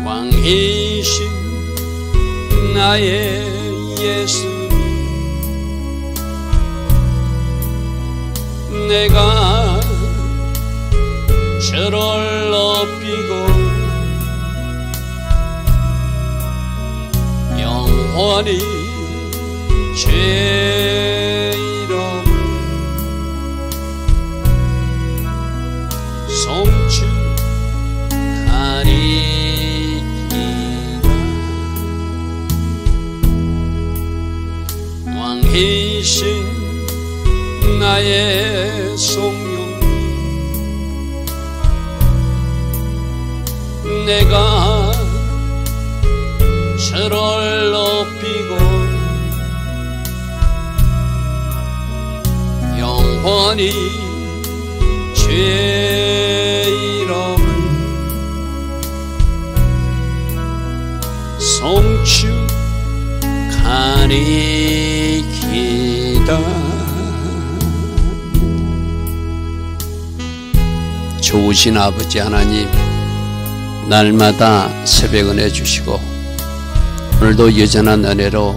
왕이신 나의 예수님, 내가 저를 높이고 영원히 죄 이름을 송축하리이다. 왕이신 나의 성령님, 내가 저를 높이고 영원히 죄 이름을 송축하리이다. 좋으신 아버지 하나님, 날마다 새벽 은혜 주시고 오늘도 여전한 은혜로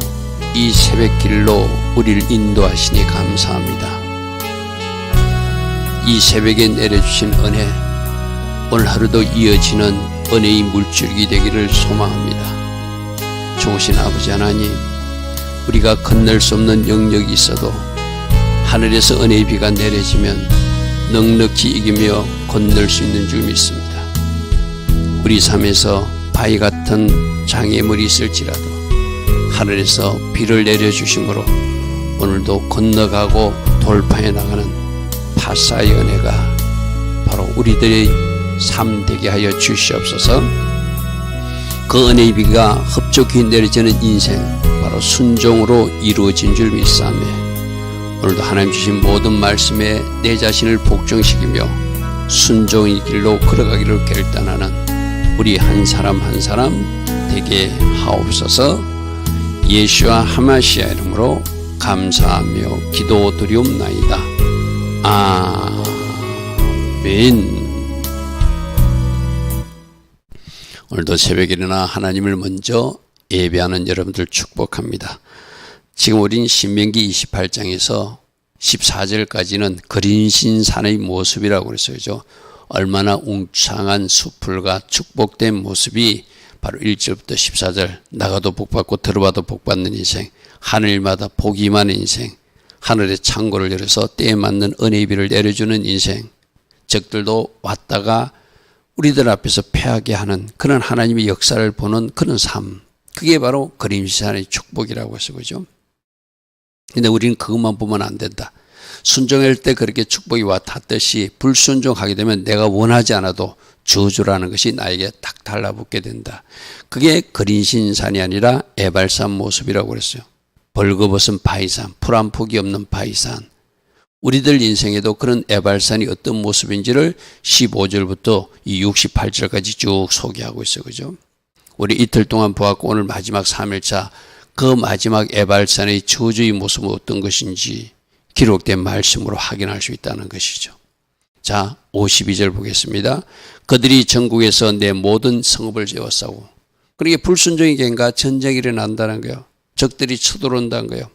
이 새벽길로 우리를 인도하시니 감사합니다. 이 새벽에 내려주신 은혜, 오늘 하루도 이어지는 은혜의 물줄기 되기를 소망합니다. 좋으신 아버지 하나님, 우리가 건널 수 없는 영역이 있어도 하늘에서 은혜의 비가 내려지면 넉넉히 이기며 건널 수 있는 줄 믿습니다. 우리 삶에서 바위 같은 장애물이 있을지라도 하늘에서 비를 내려주심으로 오늘도 건너가고 돌파해 나가는 파사의 은혜가 바로 우리들의 삶 되게 하여 주시옵소서. 그 은혜의 비가 흡족히 내려지는 인생, 바로 순종으로 이루어진 줄 믿사오며 오늘도 하나님 주신 모든 말씀에 내 자신을 복종시키며 순종의 길로 걸어가기를 결단하는 우리 한 사람 한 사람 되게 하옵소서. 예수와 하마시아 이름으로 감사하며 기도드리옵나이다. 아멘. 오늘도 새벽에 일어나 하나님을 먼저 예배하는 여러분들 축복합니다. 지금 우린 신명기 28장에서 14절까지는 그린신산의 모습이라고 그랬어요. 얼마나 웅창한 수풀과 축복된 모습이 바로 1절부터 14절, 나가도 복받고 들어봐도 복받는 인생, 하늘마다 복이 많은 인생, 하늘의 창고를 열어서 때에 맞는 은혜의 비를 내려주는 인생, 적들도 왔다가 우리들 앞에서 패하게 하는 그런 하나님의 역사를 보는 그런 삶, 그게 바로 그린신산의 축복이라고 해서 그죠. 근데 우리는 그것만 보면 안 된다. 순종할 때 그렇게 축복이 와 닿듯이 불순종하게 되면 내가 원하지 않아도 저주라는 것이 나에게 딱 달라붙게 된다. 그게 그린신산이 아니라 에발산 모습이라고 그랬어요. 벌거벗은 바위산, 풀 한 폭이 없는 바위산. 우리들 인생에도 그런 에발산이 어떤 모습인지를 15절부터 이 68절까지 쭉 소개하고 있어요. 그죠? 우리 이틀 동안 보았고 오늘 마지막 3일차 그 마지막 에발산의 저주의 모습은 어떤 것인지 기록된 말씀으로 확인할 수 있다는 것이죠. 자, 52절 보겠습니다. 그들이 전국에서 내 모든 성읍을 제어싸고, 그러니까 불순종의 갱과 전쟁이 일어난다는 거예요. 적들이 쳐들어온다는 거예요.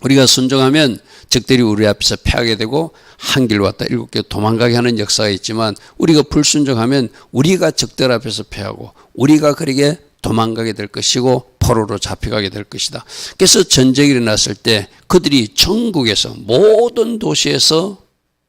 우리가 순종하면 적들이 우리 앞에서 패하게 되고 한 길 왔다 7개 도망가게 하는 역사가 있지만, 우리가 불순종하면 우리가 적들 앞에서 패하고 우리가 그렇게 도망가게 될 것이고 포로로 잡혀가게 될 것이다. 그래서 전쟁이 일어났을 때 그들이 전국에서 모든 도시에서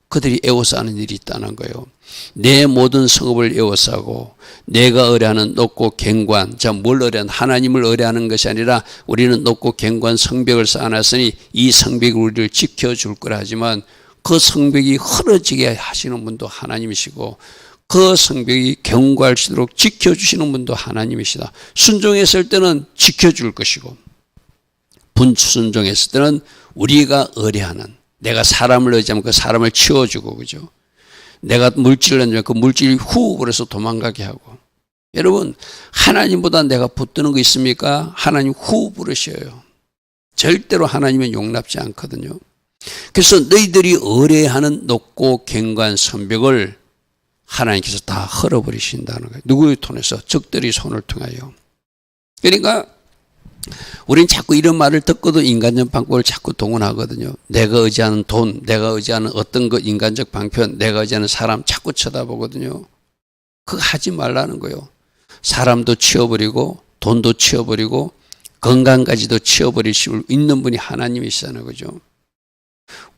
그들이 에워싸는 일이 있다는 거예요. 내 모든 성읍을 에워싸고 내가 의뢰하는 높고 견고한, 자, 뭘 의뢰하는, 하나님을 의뢰하는 것이 아니라 우리는 높고 견고한 성벽을 쌓아놨으니 이 성벽이 우리를 지켜줄 거라 하지만 그 성벽이 흐려지게 하시는 분도 하나님이시고 그 성벽이 견고할수록 지켜주시는 분도 하나님이시다. 순종했을 때는 지켜줄 것이고 분순종했을 때는 우리가 의뢰하는, 내가 사람을 의지하면 그 사람을 치워주고, 그죠? 내가 물질을 던지면 그 물질이 후 그래서 도망가게 하고. 여러분, 하나님보다 내가 붙드는 거 있습니까? 하나님 후 부르셔요. 절대로 하나님은 용납지 않거든요. 그래서 너희들이 의뢰하는 높고 견고한 성벽을 하나님께서 다 헐어버리신다는 거예요. 누구를 통해서? 적들이 손을 통하여. 그러니까 우리는 자꾸 이런 말을 듣고도 인간적 방법을 자꾸 동원하거든요. 내가 의지하는 돈, 내가 의지하는 어떤 것, 인간적 방편, 내가 의지하는 사람 자꾸 쳐다보거든요. 그거 하지 말라는 거예요. 사람도 치워버리고 돈도 치워버리고 건강까지도 치워버릴 수 있는 분이 하나님이시잖아요. 그죠?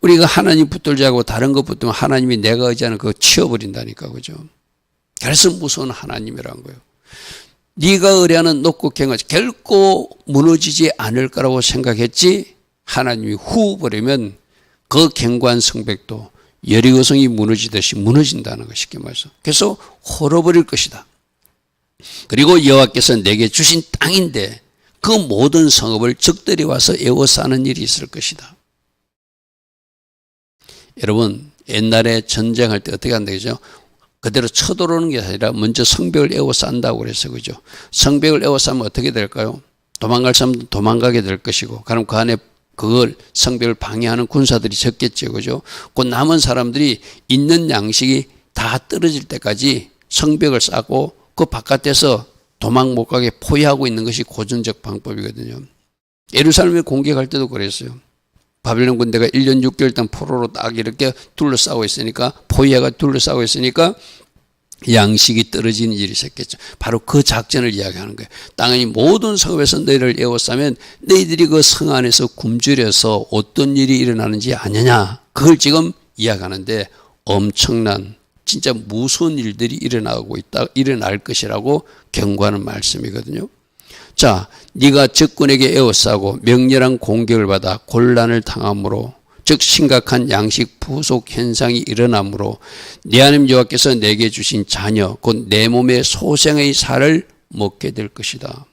우리가 하나님 붙들자고 다른 것 붙들면 하나님이 내가 의지하는 그거 치워버린다니까. 그죠? 그래서 무서운 하나님이라는 거예요. 네가 의뢰하는 높고 경한 결코 무너지지 않을 거라고 생각했지 하나님이 후 버리면 그 견고한 성벽도 여리고성이 무너지듯이 무너진다는 것 쉽게 말해서. 그래서 헐어버릴 것이다. 그리고 여호와께서 내게 주신 땅인데 그 모든 성읍을 적들이 와서 에워싸는 일이 있을 것이다. 여러분 옛날에 전쟁할 때 어떻게 한다 그죠? 그대로 쳐들어오는 게 아니라 먼저 성벽을 에워싼다고 그래서 그죠? 성벽을 에워싸면 어떻게 될까요? 도망갈 사람도 도망가게 될 것이고 그럼 그 안에 그걸 성벽을 방해하는 군사들이 적겠죠. 그죠? 그 남은 사람들이 있는 양식이 다 떨어질 때까지 성벽을 쌓고 그 바깥에서 도망 못 가게 포위하고 있는 것이 고전적 방법이거든요. 예루살렘에 공격할 때도 그랬어요. 바벨론 군대가 1년 6개월 동안 포로로 딱 이렇게 둘러싸고 있으니까 포위해가 둘러싸고 있으니까 양식이 떨어지는 일이 있었겠죠. 바로 그 작전을 이야기하는 거예요. 땅의 모든 성읍에서 너희를 에워싸면 너희들이 그 성 안에서 굶주려서 어떤 일이 일어나는지 아느냐. 그걸 지금 이야기하는데 엄청난 진짜 무서운 일들이 일어날 것이라고 경고하는 말씀이거든요. 자, 네가 적군에게 에워싸고 명렬한 공격을 받아 곤란을 당함으로 즉 심각한 양식 부족 현상이 일어나므로 네 하나님 여호와께서 내게 주신 자녀 곧 내 몸의 소생의 살을 먹게 될 것이다.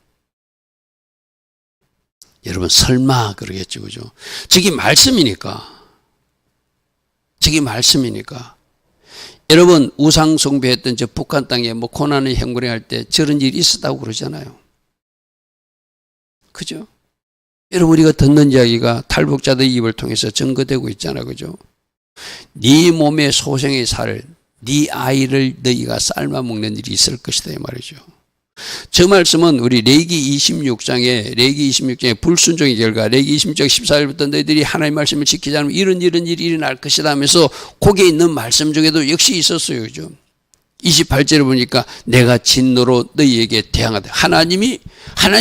여러분 설마 그러겠죠. 그죠? 저기 말씀이니까. 여러분 우상 숭배했던 저 북한 땅에 뭐 고난의 행군을 할 때 저런 일이 있었다고 그러잖아요. 그죠? 여러분 우리가 듣는 이야기가 탈북자들의 입을 통해서 증거되고 있잖아요. 그죠? 네 몸의 소생의 살을 네 아이를 너희가 삶아 먹는 일이 있을 것이다 이 말이죠. 저 말씀은 우리 레위기 26장에 불순종의 결과 레위기 26장 14절부터 너희들이 하나님의 말씀을 지키지 않으면 이런 일이 일어날 것이다 하면서 거기에 있는 말씀 중에도 역시 있었어요. 그죠? 28절에 보니까 내가 진노로 너희에게 대항하다. 하나님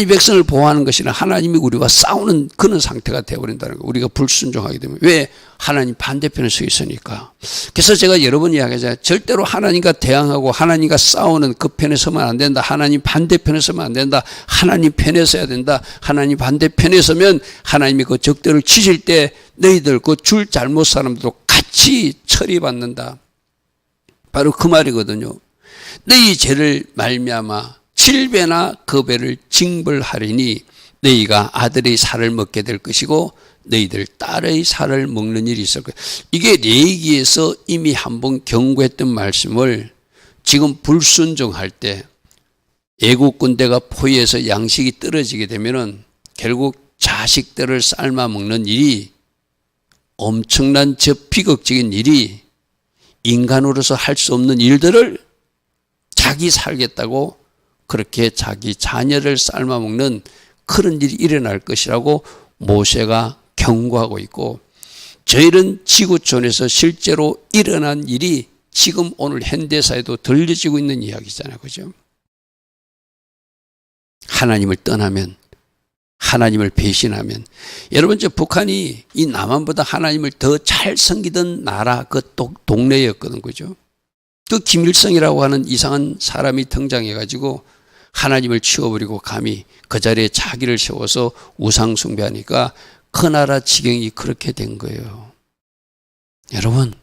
백성을 보호하는 것이나 하나님이 우리와 싸우는 그런 상태가 되어버린다는 거예요. 우리가 불순종하게 되면. 왜? 하나님 반대편에 서 있으니까. 그래서 제가 여러 번 이야기하잖아요. 절대로 하나님과 대항하고 하나님과 싸우는 그 편에 서면 안 된다. 하나님 반대편에 서면 안 된다. 하나님 편에 서야 된다. 하나님 반대편에 서면 하나님이 그 적들을 치실 때 너희들 그 줄 잘못 사람들도 같이 처리받는다. 바로 그 말이거든요. 너희 죄를 말미암아 7배나 그 배를 징벌하리니 너희가 아들의 살을 먹게 될 것이고 너희들 딸의 살을 먹는 일이 있을 거예요. 이게 레위기에서 이미 한번 경고했던 말씀을 지금 불순종할 때 애국 군대가 포위해서 양식이 떨어지게 되면은 결국 자식들을 삶아 먹는 일이 엄청난 저 비극적인 일이 인간으로서 할 수 없는 일들을 자기 살겠다고 그렇게 자기 자녀를 삶아먹는 그런 일이 일어날 것이라고 모세가 경고하고 있고 저희는 지구촌에서 실제로 일어난 일이 지금 오늘 현대사에도 들려지고 있는 이야기잖아요. 그죠? 하나님을 떠나면 하나님을 배신하면 여러분 저 북한이 이 남한보다 하나님을 더 잘 섬기던 나라 그 동네였거든. 그죠? 그 김일성이라고 하는 이상한 사람이 등장해가지고 하나님을 치워버리고 감히 그 자리에 자기를 세워서 우상 숭배하니까 그 나라 지경이 그렇게 된 거예요. 여러분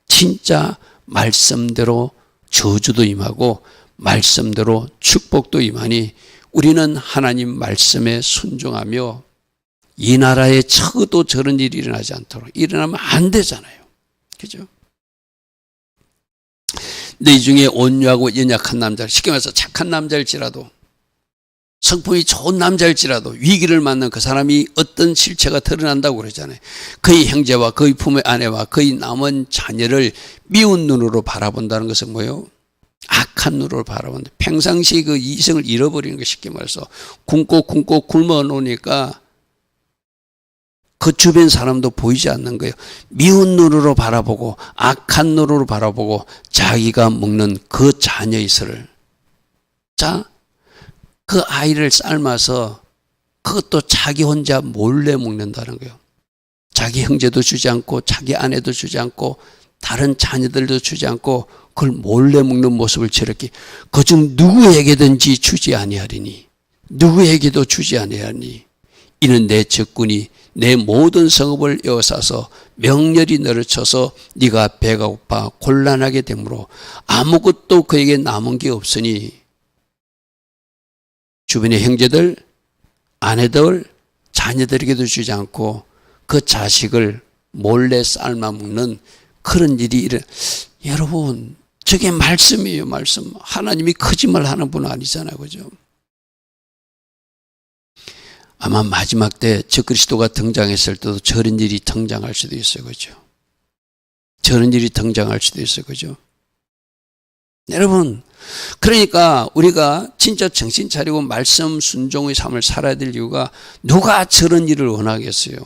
진짜 말씀대로 저주도 임하고 말씀대로 축복도 임하니 우리는 하나님 말씀에 순종하며 이 나라에 적어도 저런 일이 일어나지 않도록 일어나면 안 되잖아요. 그죠? 너희 중에 온유하고 연약한 남자, 쉽게 말해서 착한 남자일지라도 성품이 좋은 남자일지라도 위기를 맞는 그 사람이 어떤 실체가 드러난다고 그러잖아요. 그의 형제와 그의 부모의 아내와 그의 남은 자녀를 미운 눈으로 바라본다는 것은 뭐예요? 악한 눈으로 바라보는데 평상시 그 이성을 잃어버리는 거 쉽게 말해서 굶고 굶어 놓으니까 그 주변 사람도 보이지 않는 거예요. 미운 눈으로 바라보고 악한 눈으로 바라보고 자기가 먹는 그 자녀의 슬을 자, 그 아이를 삶아서 그것도 자기 혼자 몰래 먹는다는 거예요. 자기 형제도 주지 않고 자기 아내도 주지 않고 다른 자녀들도 주지 않고 그걸 몰래 먹는 모습을 저렇게 그중 누구에게든지 주지 아니하리니 누구에게도 주지 아니하리니 이는 내 적군이 내 모든 성읍을 에워싸서 명렬히 내려쳐서 네가 배가 고파 곤란하게 되므로 아무것도 그에게 남은 게 없으니 주변의 형제들, 아내들, 자녀들에게도 주지 않고 그 자식을 몰래 삶아 먹는 그런 일이 여러분 저게 말씀이에요. 말씀. 하나님이 거짓말 하는 분은 아니잖아요. 그죠? 아마 마지막 때 적그리스도가 등장했을 때도 저런 일이 등장할 수도 있어요. 그죠? 저런 일이 등장할 수도 있어요. 그죠? 여러분, 그러니까 우리가 진짜 정신 차리고 말씀 순종의 삶을 살아야 될 이유가 누가 저런 일을 원하겠어요.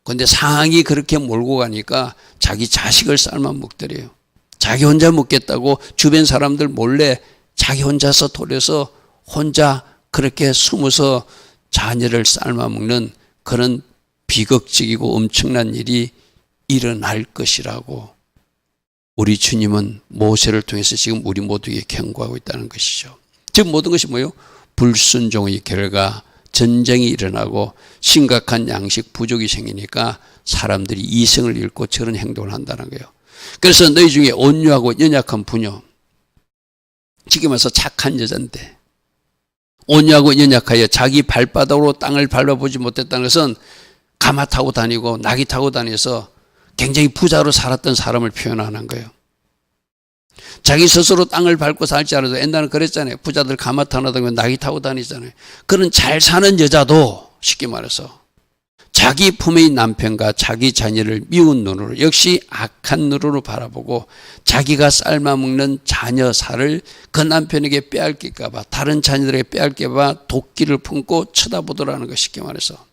그런데 상황이 그렇게 몰고 가니까 자기 자식을 삶아 먹더래요. 자기 혼자 먹겠다고 주변 사람들 몰래 자기 혼자서 돌려서 혼자 그렇게 숨어서 자녀를 삶아 먹는 그런 비극적이고 엄청난 일이 일어날 것이라고 우리 주님은 모세를 통해서 지금 우리 모두에게 경고하고 있다는 것이죠. 즉 모든 것이 뭐예요? 불순종의 결과 전쟁이 일어나고 심각한 양식 부족이 생기니까 사람들이 이성을 잃고 저런 행동을 한다는 거예요. 그래서 너희 중에 온유하고 연약한 부녀, 지금 와서 착한 여자인데 온유하고 연약하여 자기 발바닥으로 땅을 밟아보지 못했다는 것은 가마 타고 다니고 나귀 타고 다녀서 굉장히 부자로 살았던 사람을 표현하는 거예요. 자기 스스로 땅을 밟고 살지 않아도 옛날에 그랬잖아요. 부자들 가마 타고 다니고 나귀 타고 다니잖아요. 그런 잘 사는 여자도 쉽게 말해서 자기 품의 남편과 자기 자녀를 미운 눈으로 역시 악한 눈으로 바라보고 자기가 삶아먹는 자녀 살을 그 남편에게 빼앗길까 봐 다른 자녀들에게 빼앗길까 봐 도끼를 품고 쳐다보더라는 것 쉽게 말해서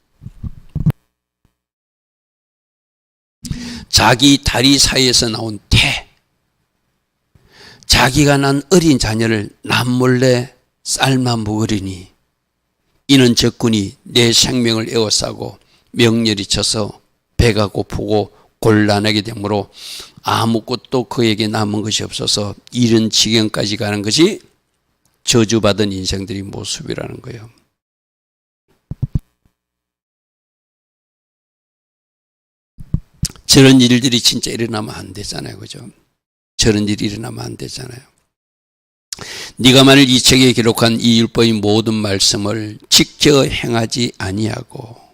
자기 다리 사이에서 나온 태 자기가 난 어린 자녀를 남몰래 삶아 먹으리니 이는 적군이 내 생명을 에워싸고 명렬히 쳐서 배가 고프고 곤란하게 되므로 아무것도 그에게 남은 것이 없어서 이런 지경까지 가는 것이 저주받은 인생들의 모습이라는 거예요. 저런 일들이 진짜 일어나면 안 되잖아요. 그죠? 저런 일이 일어나면 안 되잖아요. 네가 만일 이 책에 기록한 이 율법의 모든 말씀을 지켜 행하지 아니하고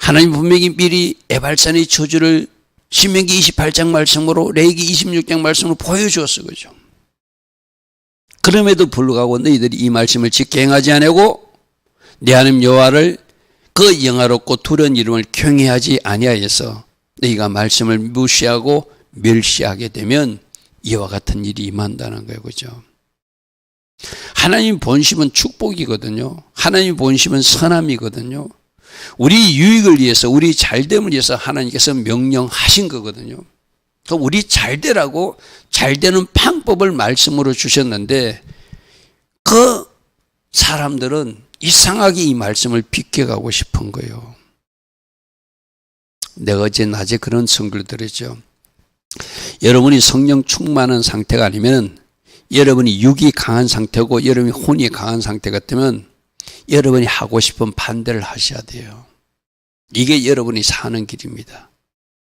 하나님 분명히 미리 에발산의 저주를 신명기 28장 말씀으로 레위기 26장 말씀으로 보여주었어. 그죠? 그럼에도 불구하고 너희들이 이 말씀을 지켜 행하지 아니하고 내 하나님 여호와를 그 영화롭고 두려운 이름을 경외하지 아니하여서 너희가 말씀을 무시하고 멸시하게 되면 이와 같은 일이 임한다는 거예요. 그죠? 하나님 본심은 축복이거든요. 하나님 본심은 선함이거든요. 우리 유익을 위해서 우리 잘됨을 위해서 하나님께서 명령하신 거거든요. 그럼 우리 잘되라고 잘되는 방법을 말씀으로 주셨는데 그 사람들은 이상하게 이 말씀을 비껴가고 싶은 거예요. 내가 어제 낮에 그런 선교를 드렸죠. 여러분이 성령 충만한 상태가 아니면 여러분이 육이 강한 상태고 여러분이 혼이 강한 상태 같으면 여러분이 하고 싶은 반대를 하셔야 돼요. 이게 여러분이 사는 길입니다.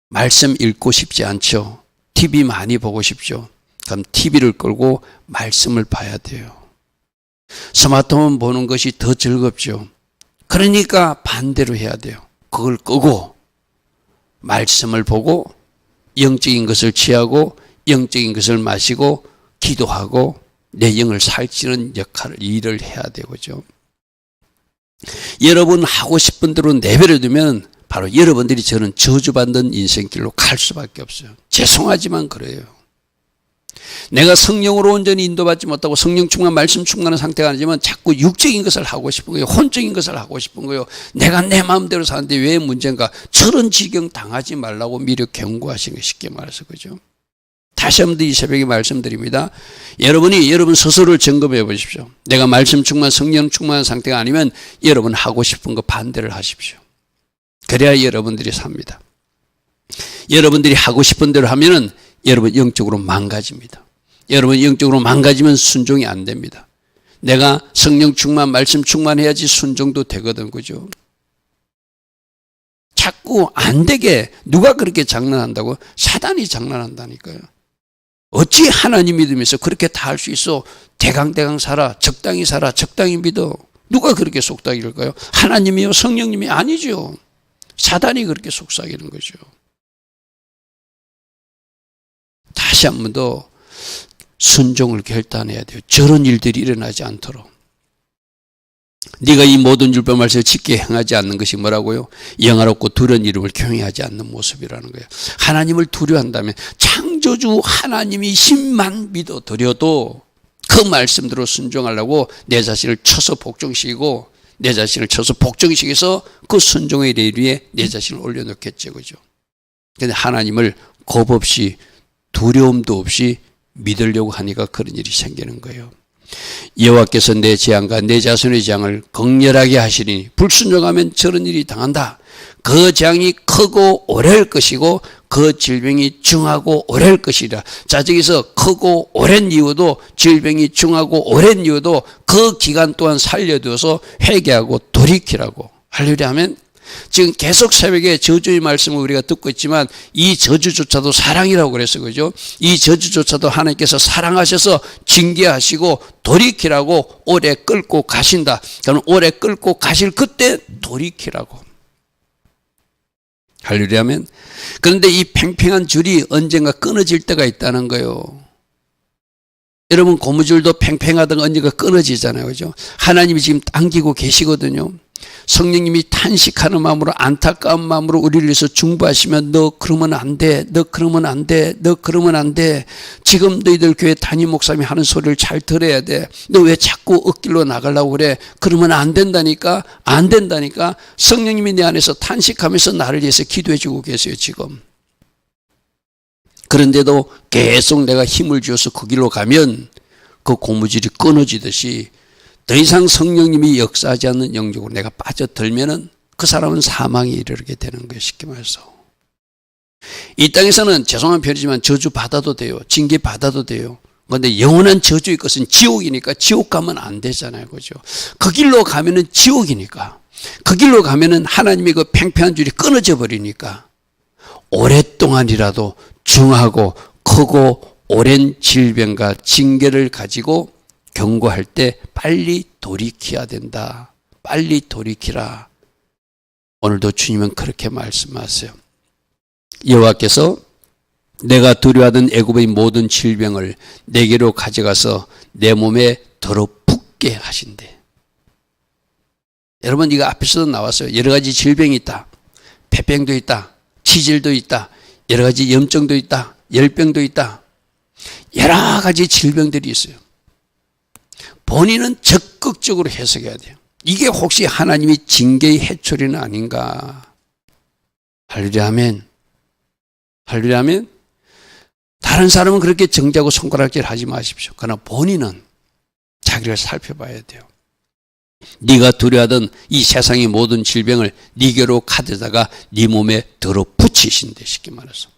말씀 읽고 싶지 않죠? TV 많이 보고 싶죠? 그럼 TV를 끌고 말씀을 봐야 돼요. 스마트폰 보는 것이 더 즐겁죠? 그러니까 반대로 해야 돼요. 그걸 끄고 말씀을 보고 영적인 것을 취하고 영적인 것을 마시고 기도하고 내 영을 살찌는 역할을 일을 해야 되고죠. 여러분 하고 싶은 대로 내버려 두면 바로 여러분들이 저는 저주받는 인생길로 갈 수밖에 없어요. 죄송하지만 그래요. 내가 성령으로 온전히 인도받지 못하고 성령 충만, 말씀 충만한 상태가 아니지만 자꾸 육적인 것을 하고 싶은 거예요. 혼적인 것을 하고 싶은 거예요. 내가 내 마음대로 사는데 왜 문제인가? 저런 지경 당하지 말라고 미리 경고하시는 게 쉽게 말해서 그죠. 다시 한번 이 새벽에 말씀드립니다. 여러분 스스로를 점검해 보십시오. 내가 말씀 충만, 성령 충만한 상태가 아니면 여러분 하고 싶은 거 반대를 하십시오. 그래야 여러분들이 삽니다. 여러분들이 하고 싶은 대로 하면은 여러분 영적으로 망가집니다. 여러분 영적으로 망가지면 순종이 안 됩니다. 내가 성령 충만, 말씀 충만해야지 순종도 되거든, 그죠? 자꾸 안 되게 누가 그렇게 장난한다고? 사단이 장난한다니까요. 어찌 하나님 믿으면서 그렇게 다 할 수 있어? 대강대강 살아, 적당히 살아, 적당히 믿어. 누가 그렇게 속삭일까요? 하나님이요, 성령님이 아니죠. 사단이 그렇게 속삭이는 거죠. 다시 한 번 더 순종을 결단해야 돼요. 저런 일들이 일어나지 않도록. 네가 이 모든 율법 말씀을 지켜 행하지 않는 것이 뭐라고요? 영화롭고 두려운 이름을 경외하지 않는 모습이라는 거예요. 하나님을 두려워한다면 창조주 하나님이 신만 믿어드려도 그 말씀대로 순종하려고 내 자신을 쳐서 복종시키고 내 자신을 쳐서 복종시켜서 그 순종의 레일 위에 내 자신을 올려놓겠죠. 그죠? 근데 하나님을 겁 없이 두려움도 없이 믿으려고 하니까 그런 일이 생기는 거예요. 여호와께서 내 재앙과 내 자손의 재앙을 극렬하게 하시리니 불순종하면 저런 일이 당한다. 그 재앙이 크고 오래할 것이고 그 질병이 중하고 오래할 것이라. 자, 저기서 크고 오랜 이유도 질병이 중하고 오랜 이유도 그 기간 동안 살려두어서 회개하고 돌이키라고. 할렐루야 하면 지금 계속 새벽에 저주의 말씀을 우리가 듣고 있지만 이 저주조차도 사랑이라고 그랬어요. 그죠? 이 저주조차도 하나님께서 사랑하셔서 징계하시고 돌이키라고 오래 끌고 가신다. 그럼 오래 끌고 가실 그때 돌이키라고. 할렐루야 하면. 그런데 이 팽팽한 줄이 언젠가 끊어질 때가 있다는 거예요. 여러분 고무줄도 팽팽하다가 언젠가 끊어지잖아요. 그죠? 하나님이 지금 당기고 계시거든요. 성령님이 탄식하는 마음으로 안타까운 마음으로 우리를 위해서 중보하시면 너 그러면 안 돼. 너 그러면 안 돼. 너 그러면 안 돼. 지금 너희들 교회 담임 목사님이 하는 소리를 잘 들어야 돼. 너 왜 자꾸 엇길로 나가려고 그래. 그러면 안 된다니까. 안 된다니까. 성령님이 내 안에서 탄식하면서 나를 위해서 기도해 주고 계세요 지금. 그런데도 계속 내가 힘을 주어서 그 길로 가면 그 고무줄이 끊어지듯이 더 이상 성령님이 역사하지 않는 영역으로 내가 빠져들면은 그 사람은 사망에 이르게 되는 거예요. 쉽게 말해서. 이 땅에서는 죄송한 편이지만 저주 받아도 돼요. 징계 받아도 돼요. 그런데 영원한 저주의 것은 지옥이니까 지옥 가면 안 되잖아요. 그죠? 그 길로 가면은 지옥이니까. 그 길로 가면은 하나님의 그 팽팽한 줄이 끊어져 버리니까 오랫동안이라도 중하고 크고 오랜 질병과 징계를 가지고 경고할 때 빨리 돌이켜야 된다. 빨리 돌이키라. 오늘도 주님은 그렇게 말씀하세요. 여호와께서 내가 두려워하던 애굽의 모든 질병을 내게로 가져가서 내 몸에 더럽붙게 하신대. 여러분 이거 앞에서도 나왔어요. 여러 가지 질병이 있다. 폐병도 있다. 치질도 있다. 여러 가지 염증도 있다. 열병도 있다. 여러 가지 질병들이 있어요. 본인은 적극적으로 해석해야 돼요. 이게 혹시 하나님이 징계의 해초리는 아닌가? 할렐루야 아멘. 할렐루야 아멘. 다른 사람은 그렇게 정죄하고 손가락질 하지 마십시오. 그러나 본인은 자기를 살펴봐야 돼요. 네가 두려워하던 이 세상의 모든 질병을 네게로 가져다가 네 몸에 들어붙이신대. 쉽게 말해서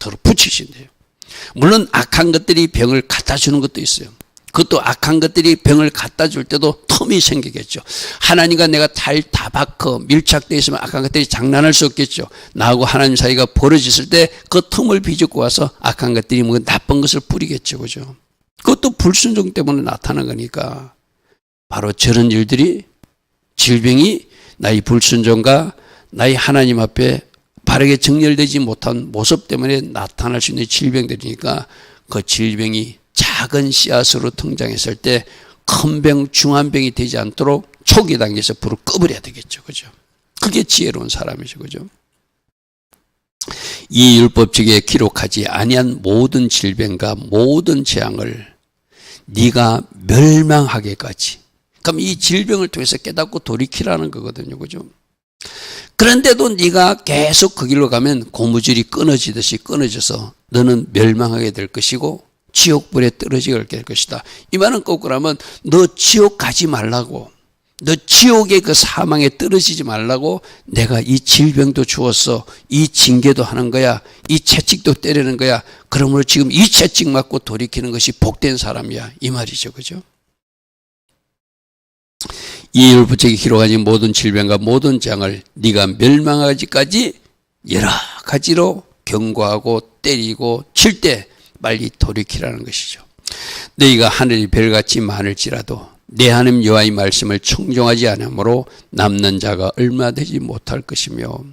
들어붙이신대요. 물론 악한 것들이 병을 갖다 주는 것도 있어요. 그것도 악한 것들이 병을 갖다 줄 때도 틈이 생기겠죠. 하나님과 내가 다바커 밀착되어 있으면 악한 것들이 장난할 수 없겠죠. 나하고 하나님 사이가 벌어졌을 때 그 틈을 비집고 와서 악한 것들이 뭐 나쁜 것을 뿌리겠죠. 그죠? 그것도 불순종 때문에 나타난 거니까 바로 저런 일들이 질병이 나의 불순종과 나의 하나님 앞에 바르게 정렬되지 못한 모습 때문에 나타날 수 있는 질병들이니까 그 질병이 작은 씨앗으로 등장했을 때 큰 병, 중한 병이 되지 않도록 초기 단계에서 불을 꺼버려야 되겠죠. 그죠? 그게 지혜로운 사람이죠. 그죠? 이 율법책에 기록하지 아니한 모든 질병과 모든 재앙을 네가 멸망하게까지. 그럼 이 질병을 통해서 깨닫고 돌이키라는 거거든요. 그죠? 그런데도 네가 계속 그 길로 가면 고무줄이 끊어지듯이 끊어져서 너는 멸망하게 될 것이고 지옥불에 떨어지게 될 것이다. 이 말은 거꾸로 하면 너 지옥 가지 말라고, 너 지옥의 그 사망에 떨어지지 말라고 내가 이 질병도 주었어. 이 징계도 하는 거야. 이 채찍도 때리는 거야. 그러므로 지금 이 채찍 맞고 돌이키는 것이 복된 사람이야. 이 말이죠. 그죠? 이 율법책에 기록하지 모든 질병과 모든 재앙을 네가 멸망하기까지 여러 가지로 경고하고 때리고 칠 때 빨리 돌이키라는 것이죠. 너희가 하늘의 별같이 많을지라도 내 하나님 여호와의 말씀을 청종하지 않으므로 남는 자가 얼마 되지 못할 것이며.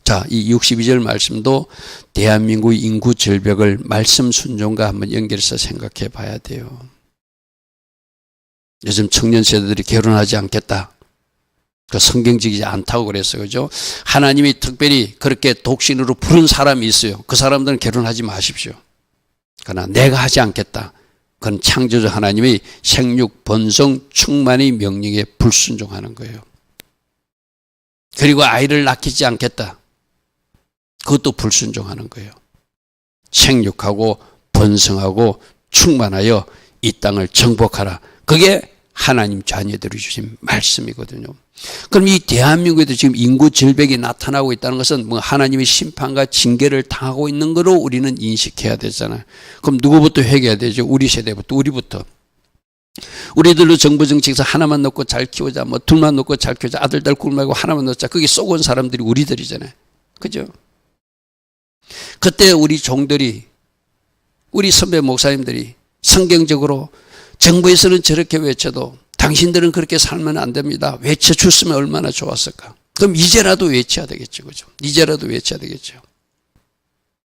자, 이 62절 말씀도 대한민국 인구 절벽을 말씀 순종과 한번 연결해서 생각해 봐야 돼요. 요즘 청년 세대들이 결혼하지 않겠다. 그 성경적이지 않다고 그랬어요. 그죠? 하나님이 특별히 그렇게 독신으로 부른 사람이 있어요. 그 사람들은 결혼하지 마십시오. 그러나 내가 하지 않겠다. 그건 창조주 하나님의 생육, 번성, 충만의 명령에 불순종하는 거예요. 그리고 아이를 낳기지 않겠다. 그것도 불순종하는 거예요. 생육하고 번성하고 충만하여 이 땅을 정복하라. 그게 하나님 자녀들이 주신 말씀이거든요. 그럼 이 대한민국에도 지금 인구 절벽이 나타나고 있다는 것은 뭐 하나님의 심판과 징계를 당하고 있는 거로 우리는 인식해야 되잖아요. 그럼 누구부터 회개해야 되죠? 우리 세대부터, 우리부터. 우리들도 정부 정책에서 하나만 놓고 잘 키우자, 뭐 둘만 놓고 잘 키우자, 아들, 딸 굴 말고 하나만 놓자. 그게 쏘고 사람들이 우리들이잖아요. 그죠? 그때 우리 종들이, 우리 선배 목사님들이 성경적으로 정부에서는 저렇게 외쳐도 당신들은 그렇게 살면 안 됩니다. 외쳐줬으면 얼마나 좋았을까. 그럼 이제라도 외쳐야 되겠죠. 그죠? 이제라도 외쳐야 되겠죠.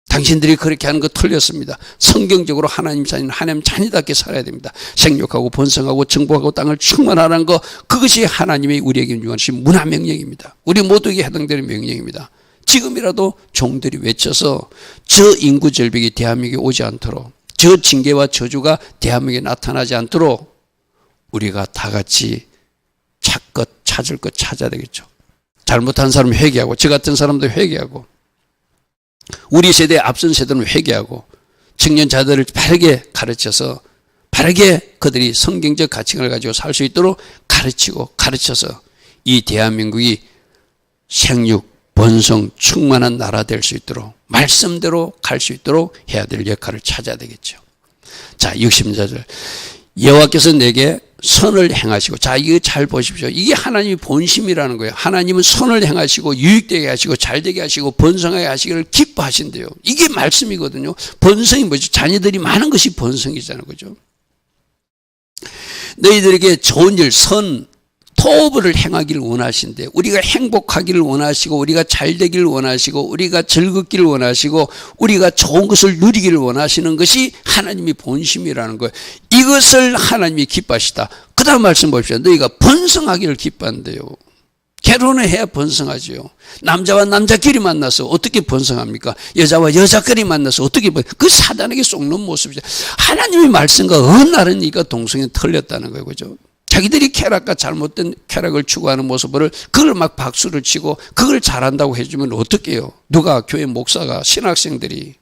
당신들이 그렇게 하는 거 틀렸습니다. 성경적으로 하나님 자녀는 하나님 자녀답게 살아야 됩니다. 생육하고 번성하고 정복하고 땅을 충만하라는 거, 그것이 하나님의 우리에게 주신 문화명령입니다. 우리 모두에게 해당되는 명령입니다. 지금이라도 종들이 외쳐서 저 인구 절벽이 대한민국에 오지 않도록, 저 징계와 저주가 대한민국에 나타나지 않도록 우리가 다 같이 찾을 것 찾아야 되겠죠. 잘못한 사람 회개하고, 저 같은 사람도 회개하고, 우리 세대 앞선 세대는 회개하고, 청년자들을 바르게 가르쳐서 바르게 그들이 성경적 가치관을 가지고 살 수 있도록 가르치고 가르쳐서 이 대한민국이 생육, 번성, 충만한 나라 될 수 있도록 말씀대로 갈 수 있도록 해야 될 역할을 찾아야 되겠죠. 자, 60절. 여호와께서 내게 선을 행하시고, 자, 이거 잘 보십시오. 이게 하나님의 본심이라는 거예요. 하나님은 선을 행하시고 유익되게 하시고 잘되게 하시고 번성하게 하시기를 기뻐하신대요. 이게 말씀이거든요. 번성이 뭐죠? 자녀들이 많은 것이 번성이잖아요. 그죠? 너희들에게 좋은 일, 선, 토부를 행하기를 원하신대. 우리가 행복하기를 원하시고, 우리가 잘되기를 원하시고, 우리가 즐겁기를 원하시고, 우리가 좋은 것을 누리기를 원하시는 것이 하나님의 본심이라는 거예요. 이것을 하나님이 기뻐하시다. 그 다음 말씀 보십시오. 너희가 번성하기를 기뻐한대요. 결혼을 해야 번성하죠. 남자와 남자끼리 만나서 어떻게 번성합니까? 여자와 여자끼리 만나서 어떻게 그 사단에게 속는 모습이죠. 하나님의 말씀과 어느 날은 이가 동성애 틀렸다는 거예요. 그죠? 자기들이 쾌락과 잘못된 쾌락을 추구하는 모습을, 그걸 막 박수를 치고 그걸 잘한다고 해주면 어떻게 해요? 누가? 교회 목사가, 신학생들이.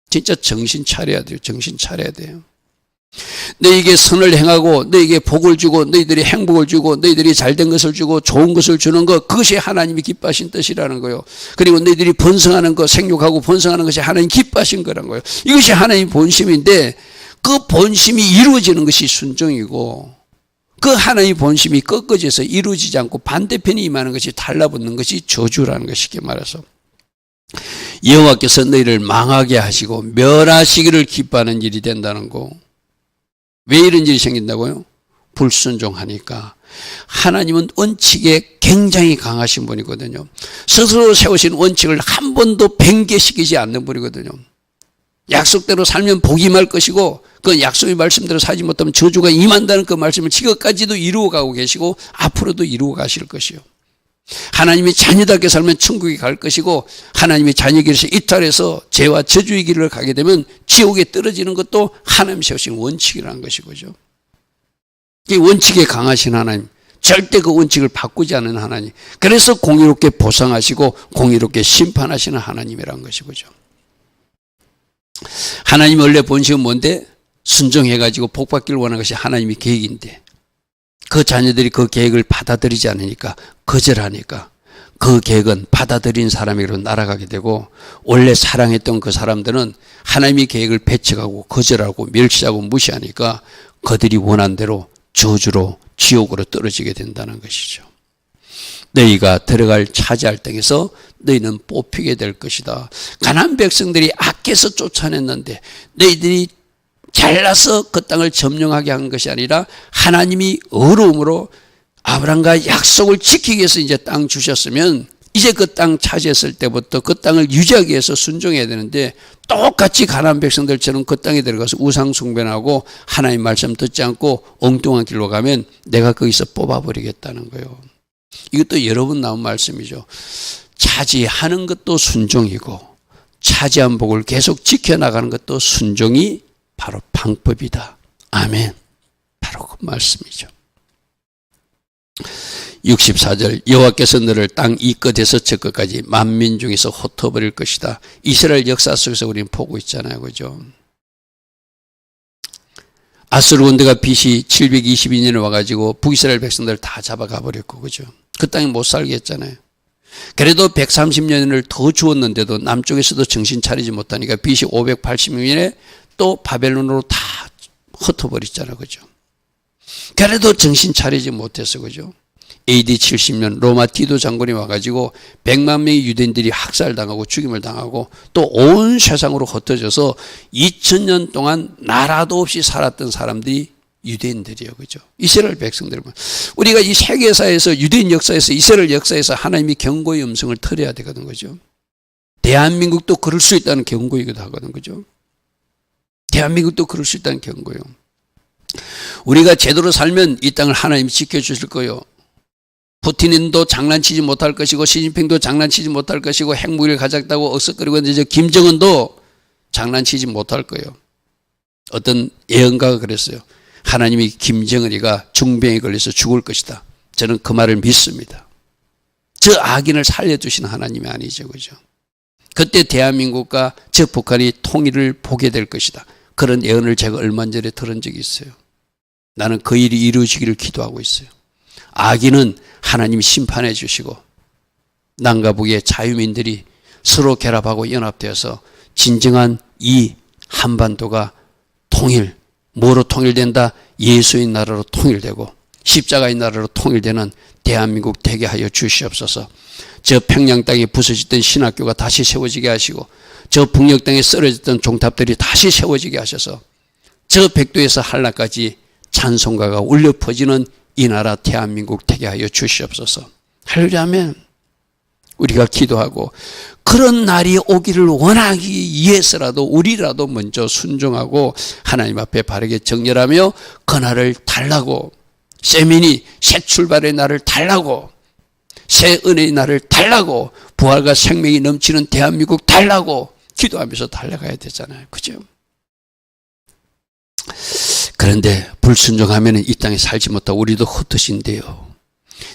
진짜 정신 차려야 돼요. 정신 차려야 돼요. 너희에게 선을 행하고 너희에게 복을 주고 너희들이 행복을 주고 너희들이 잘된 것을 주고 좋은 것을 주는 것, 그것이 하나님이 기뻐하신 뜻이라는 거예요. 그리고 너희들이 번성하는 것, 생육하고 번성하는 것이 하나님 기뻐하신 거라는 거예요. 이것이 하나님 본심인데, 그 본심이 이루어지는 것이 순종이고, 그 하나님의 본심이 꺾어져서 이루어지지 않고 반대편이 임하는 것이 달라붙는 것이 저주라는 것, 쉽게 말해서. 여호와께서 너희를 망하게 하시고 멸하시기를 기뻐하는 일이 된다는 거. 왜 이런 일이 생긴다고요? 불순종하니까. 하나님은 원칙에 굉장히 강하신 분이거든요. 스스로 세우신 원칙을 한 번도 변개시키지 않는 분이거든요. 약속대로 살면 복이 임할 것이고, 그 약속의 말씀대로 살지 못하면 저주가 임한다는 그 말씀을 지금까지도 이루어가고 계시고 앞으로도 이루어 가실 것이요. 하나님의 자녀답게 살면 천국에 갈 것이고, 하나님의 자녀 길에서 이탈해서 죄와 저주의 길을 가게 되면 지옥에 떨어지는 것도 하나님 세우신 원칙이라는 것이죠. 이 원칙에 강하신 하나님, 절대 그 원칙을 바꾸지 않는 하나님, 그래서 공의롭게 보상하시고 공의롭게 심판하시는 하나님이라는 것이죠. 하나님 원래 본심은 뭔데? 순종해가지고 복받기를 원하는 것이 하나님의 계획인데, 그 자녀들이 그 계획을 받아들이지 않으니까, 거절하니까 그 계획은 받아들인 사람에게로 날아가게 되고, 원래 사랑했던 그 사람들은 하나님의 계획을 배척하고 거절하고 멸시하고 무시하니까 그들이 원한 대로 저주로 지옥으로 떨어지게 된다는 것이죠. 너희가 들어갈 차지할 땅에서 너희는 뽑히게 될 것이다. 가나안 백성들이 악해서 쫓아냈는데 너희들이 잘나서 그 땅을 점령하게 한 것이 아니라 하나님이 어려움으로 아브라함과 약속을 지키기 위해서 이제 땅 주셨으면, 이제 그 땅 차지했을 때부터 그 땅을 유지하기 위해서 순종해야 되는데, 똑같이 가나안 백성들처럼 그 땅에 들어가서 우상 숭배하고 하나님 말씀 듣지 않고 엉뚱한 길로 가면 내가 거기서 뽑아버리겠다는 거예요. 이것도 여러 번 나온 말씀이죠. 차지하는 것도 순종이고 차지한 복을 계속 지켜나가는 것도 순종이 바로 방법이다. 아멘. 바로 그 말씀이죠. 64절, 여호와께서 너를 땅 이 끝에서 저 끝까지 만민 중에서 흩어버릴 것이다. 이스라엘 역사 속에서 우리는 보고 있잖아요. 그죠? 아수르 군대가 BC 722년에 와가지고 북이스라엘 백성들을 다 잡아가 버렸고, 그죠? 그 땅에 못 살게 했잖아요. 그래도 130년을 더 주었는데도 남쪽에서도 정신 차리지 못하니까 BC 580년에 또 바벨론으로 다 흩어버렸잖아요. 그죠? 그래도 정신 차리지 못했어. 그죠? AD 70년 로마 디도 장군이 와가지고 100만 명의 유대인들이 학살당하고 죽임을 당하고 또 온 세상으로 흩어져서 2000년 동안 나라도 없이 살았던 사람들이 유대인들이에요. 그죠? 이스라엘 백성들. 우리가 이 세계사에서, 유대인 역사에서, 이스라엘 역사에서 하나님이 경고의 음성을 들어야 되거든. 그죠? 대한민국도 그럴 수 있다는 경고이기도 하거든. 그죠? 대한민국도 그럴 수 있다는 경고예요. 우리가 제대로 살면 이 땅을 하나님이 지켜주실 거예요. 푸틴도 장난치지 못할 것이고 시진핑도 장난치지 못할 것이고 핵무기를 가졌다고 억석거리고 있는데 김정은도 장난치지 못할 거예요. 어떤 예언가가 그랬어요. 하나님이 김정은이가 중병에 걸려서 죽을 것이다. 저는 그 말을 믿습니다. 저 악인을 살려주시는 하나님이 아니죠. 그죠? 그때 대한민국과 저 북한이 통일을 보게 될 것이다. 그런 예언을 제가 얼마 전에 들은 적이 있어요. 나는 그 일이 이루어지기를 기도하고 있어요. 악인은 하나님이 심판해 주시고 남과 북의 자유민들이 서로 결합하고 연합되어서 진정한 이 한반도가 통일, 뭐로 통일된다? 예수의 나라로 통일되고 십자가의 나라로 통일되는 대한민국 되게 하여 주시옵소서. 저 평양 땅에 부서졌던 신학교가 다시 세워지게 하시고 저 북녘 땅에 쓰러졌던 종탑들이 다시 세워지게 하셔서 저 백도에서 한라까지 찬송가가 울려 퍼지는 이 나라 대한민국 되게 하여 주시옵소서. 할렐루야. 아멘. 우리가 기도하고 그런 날이 오기를 원하기 위해서라도 우리라도 먼저 순종하고 하나님 앞에 바르게 정렬하며 그 날을 달라고, 세민이 새 출발의 날을 달라고, 새 은혜의 날을 달라고, 부활과 생명이 넘치는 대한민국 달라고 기도하면서 달려가야 되잖아요. 그죠? 그런데 불순종하면 이 땅에 살지 못하고 우리도 흩어진대요.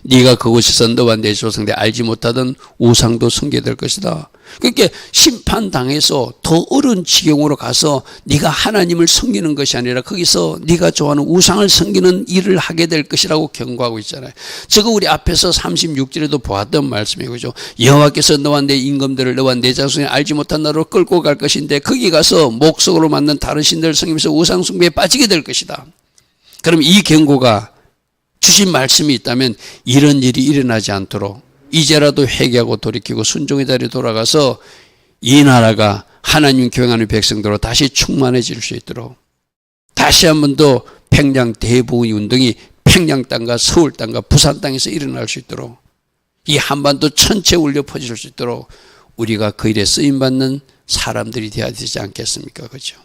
네가 그곳에서 너와 내 조상들 알지 못하던 우상도 섬기게 것이다. 그러니까 심판당해서 더 어려운 지경으로 가서 네가 하나님을 섬기는 것이 아니라 거기서 네가 좋아하는 우상을 섬기는 일을 하게 될 것이라고 경고하고 있잖아요. 저거 우리 앞에서 36절에도 보았던 말씀이에요. 그죠? 여호와께서 너와 내 임금들을 너와 내 자손이 알지 못한 나라로 끌고 갈 것인데 거기 가서 목석으로 만든 다른 신들을 섬기면서 우상 숭배에 빠지게 될 것이다. 그럼 이 경고가 주신 말씀이 있다면 이런 일이 일어나지 않도록 이제라도 회개하고 돌이키고 순종의 자리에 돌아가서 이 나라가 하나님 교행하는 백성들로 다시 충만해질 수 있도록 다시 한 번 더 평양 대부흥 운동이 평양 땅과 서울 땅과 부산 땅에서 일어날 수 있도록 이 한반도 전체 울려 퍼질 수 있도록 우리가 그 일에 쓰임받는 사람들이 되어야 되지 않겠습니까? 그렇죠?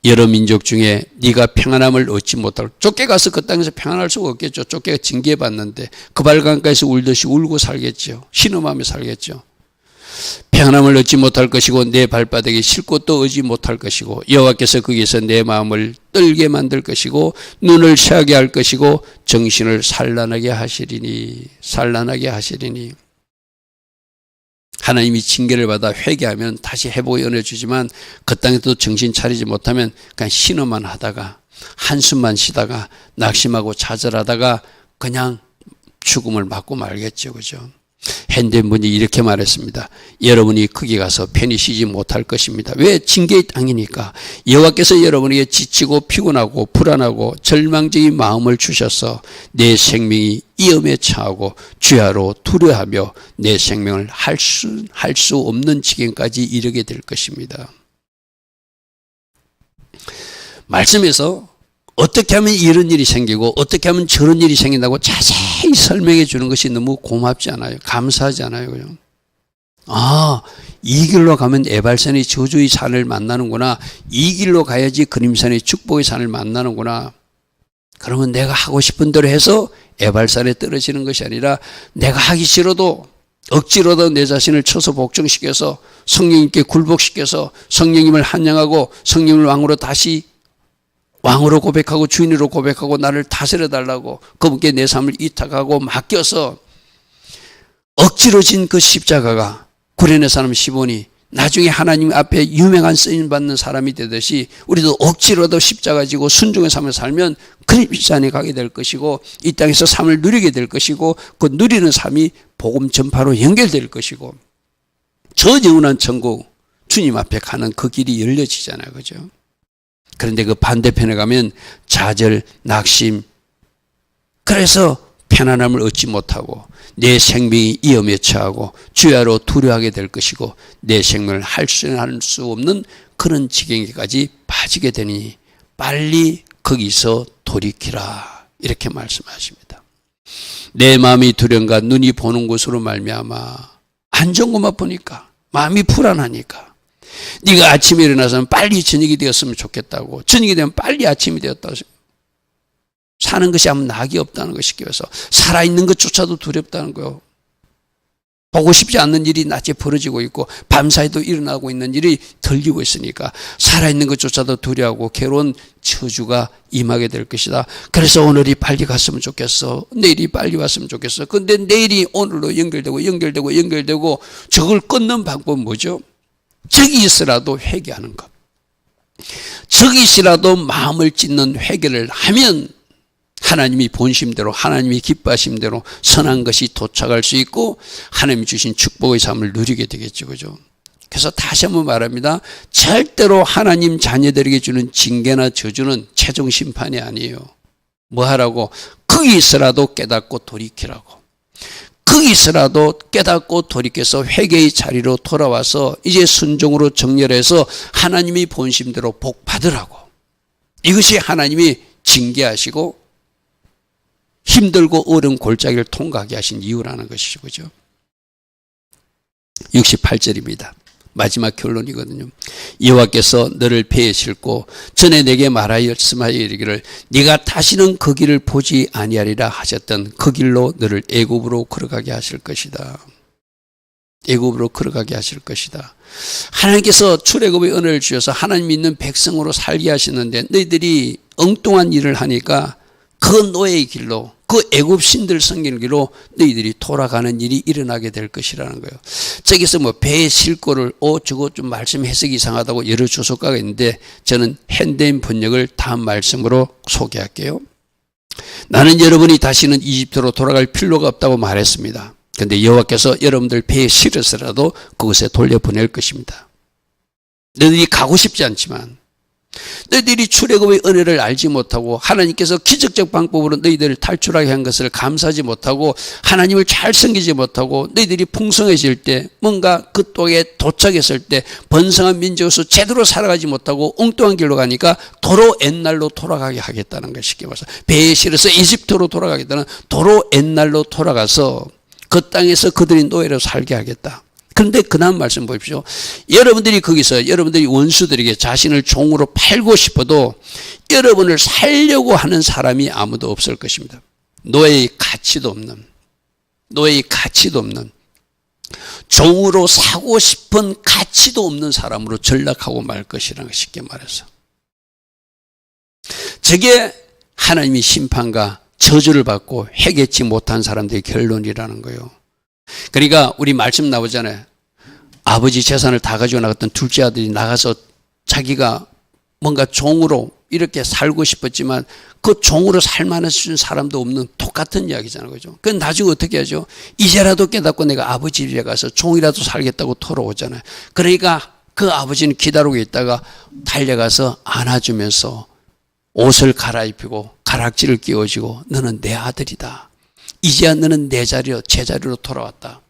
여러 민족 중에 네가 평안함을 얻지 못할, 쫓겨가서 그 땅에서 평안할 수가 없겠죠. 쫓겨가 징계받는데 그 발강가에서 울듯이 울고 살겠죠. 신음하며 살겠죠. 평안함을 얻지 못할 것이고 내 발바닥에 싣고 또 오지 못할 것이고 여호와께서 거기에서 내 마음을 떨게 만들 것이고 눈을 새하게 할 것이고 정신을 산란하게 하시리니. 하나님이 징계를 받아 회개하면 다시 회복의 은혜 주지만 그 땅에도 정신 차리지 못하면 그냥 신음만 하다가 한숨만 쉬다가 낙심하고 좌절하다가 그냥 죽음을 맞고 말겠죠. 그죠? 핸덴분이 이렇게 말했습니다. 여러분이 거기 가서 편히 쉬지 못할 것입니다. 왜? 징계의 땅이니까. 여호와께서 여러분에게 지치고 피곤하고 불안하고 절망적인 마음을 주셔서 내 생명이 위험에 처하고 주야로 두려워하며 내 생명을 할 수 없는 지경까지 이르게 될 것입니다. 말씀에서 어떻게 하면 이런 일이 생기고 어떻게 하면 저런 일이 생긴다고 자세히 설명해 주는 것이 너무 고맙지 않아요? 감사하지 않아요? 그냥. 아, 이 길로 가면 에발산의 저주의 산을 만나는구나. 이 길로 가야지 그림산의 축복의 산을 만나는구나. 그러면 내가 하고 싶은 대로 해서 에발산에 떨어지는 것이 아니라 내가 하기 싫어도 억지로도 내 자신을 쳐서 복종시켜서 성령님께 굴복시켜서 성령님을 환영하고 성령을 왕으로 다시 왕으로 고백하고 주인으로 고백하고 나를 다스려 달라고 그분께 내 삶을 이탁하고 맡겨서 억지로 진 그 십자가가 구레네 사람 시몬이 나중에 하나님 앞에 유명한 쓰임 받는 사람이 되듯이 우리도 억지로도 십자가 지고 순종의 삶을 살면 그리스도에 가게 될 것이고 이 땅에서 삶을 누리게 될 것이고 그 누리는 삶이 복음 전파로 연결될 것이고 저 영원한 천국 주님 앞에 가는 그 길이 열려지잖아요. 그죠? 그런데 그 반대편에 가면 좌절, 낙심, 그래서 편안함을 얻지 못하고 내 생명이 위험에 처하고 주야로 두려워하게 될 것이고 내 생명을 할 수 없는 그런 지경에까지 빠지게 되니 빨리 거기서 돌이키라 이렇게 말씀하십니다. 내 마음이 두려움과 눈이 보는 것으로 말미암아 안 좋은 것만 보니까 마음이 불안하니까 네가 아침에 일어나서는 빨리 저녁이 되었으면 좋겠다고 저녁이 되면 빨리 아침이 되었다고 사는 것이 아무 낙이 없다는 것이 끼워서 살아있는 것조차도 두렵다는 거예요. 보고 싶지 않는 일이 낮에 벌어지고 있고 밤사이도 일어나고 있는 일이 들리고 있으니까 살아있는 것조차도 두려워하고 괴로운 저주가 임하게 될 것이다. 그래서 오늘이 빨리 갔으면 좋겠어. 내일이 빨리 왔으면 좋겠어. 그런데 내일이 오늘로 연결되고 저걸 끊는 방법은 뭐죠? 적이 있으라도 회개하는 것. 적이 있으라도 마음을 찢는 회개를 하면 하나님이 본심대로 하나님이 기뻐하심대로 선한 것이 도착할 수 있고 하나님이 주신 축복의 삶을 누리게 되겠죠. 그죠? 그래서 다시 한번 말합니다. 절대로 하나님 자녀들에게 주는 징계나 저주는 최종 심판이 아니에요. 뭐 하라고? 거기 있으라도 깨닫고 돌이키라고. 거기서라도 깨닫고 돌이켜서 회개의 자리로 돌아와서 이제 순종으로 정렬해서 하나님이 본심대로 복 받으라고. 이것이 하나님이 징계하시고 힘들고 어려운 골짜기를 통과하게 하신 이유라는 것이죠. 그죠? 68절입니다. 마지막 결론이거든요. 여호와께서 너를 배에 싣고 전에 내게 말하였으며 이르기를 네가 다시는 그 길을 보지 아니하리라 하셨던 그 길로 너를 애굽으로 걸어가게 하실 것이다. 애굽으로 걸어가게 하실 것이다. 하나님께서 출애굽의 은혜를 주셔서 하나님 믿는 백성으로 살게 하시는데 너희들이 엉뚱한 일을 하니까 그 노예의 길로 그 애굽 신들 섬기는 길로 너희들이 돌아가는 일이 일어나게 될 것이라는 거예요. 저기서 뭐 배에 싣고를 저거 좀 말씀 해석이 이상하다고 여러 주석가가 있는데 저는 핸드인 번역을 다음 말씀으로 소개할게요. 나는 여러분이 다시는 이집트로 돌아갈 필요가 없다고 말했습니다. 그런데 여호와께서 여러분들 배에 실어서라도 그곳에 돌려보낼 것입니다. 너희들이 가고 싶지 않지만 너희들이 출애굽의 은혜를 알지 못하고 하나님께서 기적적 방법으로 너희들을 탈출하게 한 것을 감사하지 못하고 하나님을 잘 섬기지 못하고 너희들이 풍성해질 때 뭔가 그 땅에 도착했을 때 번성한 민족으로서 제대로 살아가지 못하고 엉뚱한 길로 가니까 도로 옛날로 돌아가게 하겠다는 걸 쉽게 말해서 배에 실어서 이집트로 돌아가겠다는 도로 옛날로 돌아가서 그 땅에서 그들이 노예로 살게 하겠다. 그런데 그 다음 말씀 보십시오. 여러분들이 거기서 여러분들이 원수들에게 자신을 종으로 팔고 싶어도 여러분을 살려고 하는 사람이 아무도 없을 것입니다. 노예의 가치도 없는 종으로 사고 싶은 가치도 없는 사람으로 전락하고 말 것이라는 거 쉽게 말해서. 저게 하나님이 심판과 저주를 받고 해결치 못한 사람들의 결론이라는 거예요. 그러니까 우리 말씀 나오잖아요. 아버지 재산을 다 가지고 나갔던 둘째 아들이 나가서 자기가 뭔가 종으로 이렇게 살고 싶었지만 그 종으로 살만한 사람도 없는 똑같은 이야기잖아요. 그죠? 그건 나중에 어떻게 하죠? 이제라도 깨닫고 내가 아버지 집에 가서 종이라도 살겠다고 돌아오잖아요. 그러니까 그 아버지는 기다리고 있다가 달려가서 안아주면서 옷을 갈아입히고 가락지를 끼워주고 너는 내 아들이다. 이제야 너는 내 자리로 제자리로 돌아왔다.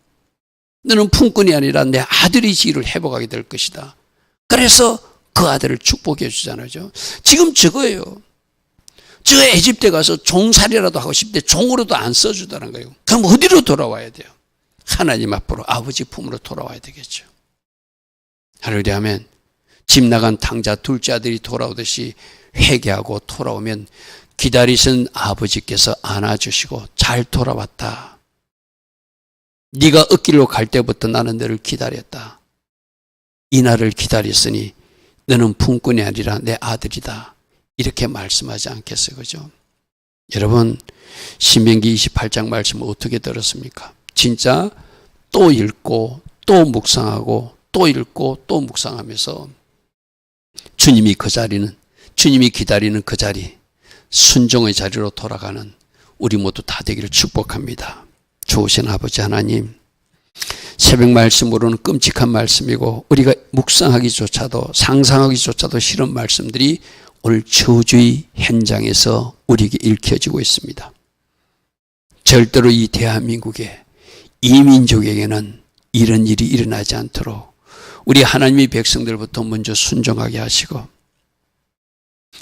너는 품꾼이 아니라 내 아들의 지위를 회복하게 될 것이다. 그래서 그 아들을 축복해 주잖아요. 지금 저거예요. 저 에집트에 가서 종살이라도 하고 싶대 종으로도 안 써주다는 거예요. 그럼 어디로 돌아와야 돼요? 하나님 앞으로 아버지 품으로 돌아와야 되겠죠. 할렐루야 하면 집 나간 탕자 둘째 아들이 돌아오듯이 회개하고 돌아오면 기다리신 아버지께서 안아주시고 잘 돌아왔다. 네가 얻길로 갈 때부터 나는 너를 기다렸다. 이 날을 기다렸으니 너는 품꾼이 아니라 내 아들이다. 이렇게 말씀하지 않겠어요? 그죠? 여러분 신명기 28장 말씀을 어떻게 들었습니까? 진짜 또 읽고 또 묵상하고 또 읽고 또 묵상하면서 주님이 기다리는 그 자리 순종의 자리로 돌아가는 우리 모두 다 되기를 축복합니다. 좋으신 아버지 하나님, 새벽 말씀으로는 끔찍한 말씀이고 우리가 묵상하기조차도 상상하기조차도 싫은 말씀들이 오늘 저주의 현장에서 우리에게 읽혀지고 있습니다. 절대로 이 대한민국에 이 민족에게는 이런 일이 일어나지 않도록 우리 하나님의 백성들부터 먼저 순종하게 하시고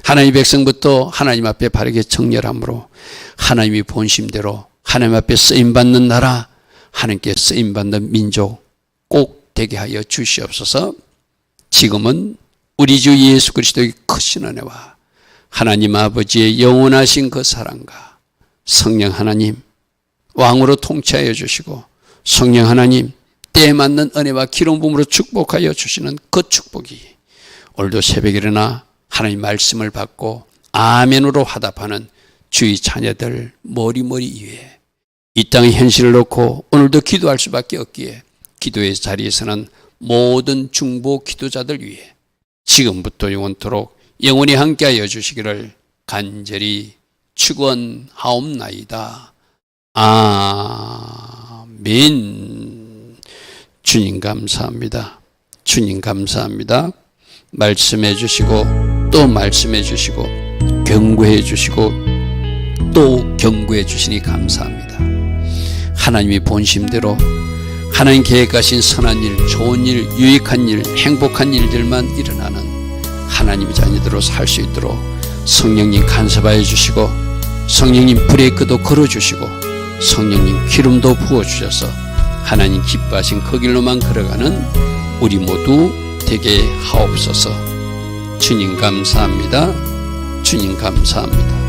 하나님의 백성부터 하나님 앞에 바르게 정렬함으로 하나님의 본심대로 하나님 앞에 쓰임받는 나라, 하나님께 쓰임받는 민족 꼭 되게 하여 주시옵소서. 지금은 우리 주 예수 그리스도의 크신 은혜와 하나님 아버지의 영원하신 그 사랑과 성령 하나님 왕으로 통치하여 주시고 성령 하나님 때에 맞는 은혜와 기름 부음으로 축복하여 주시는 그 축복이 오늘도 새벽에 일어나 하나님 말씀을 받고 아멘으로 화답하는 주의 자녀들 머리머리 위에 이 땅의 현실을 놓고 오늘도 기도할 수밖에 없기에 기도의 자리에서는 모든 중보 기도자들 위해 지금부터 영원토록 영원히 함께하여 주시기를 간절히 축원하옵나이다. 아멘. 주님 감사합니다. 주님 감사합니다. 말씀해 주시고 또 말씀해 주시고 경고해 주시고 또 경고해 주시니 감사합니다. 하나님의 본심대로 하나님 계획하신 선한 일, 좋은 일, 유익한 일, 행복한 일들만 일어나는 하나님의 자녀들로 살 수 있도록 성령님 간섭하여 주시고 성령님 브레이크도 걸어주시고 성령님 기름도 부어주셔서 하나님 기뻐하신 그 길로만 걸어가는 우리 모두 되게 하옵소서. 주님 감사합니다. 주님 감사합니다.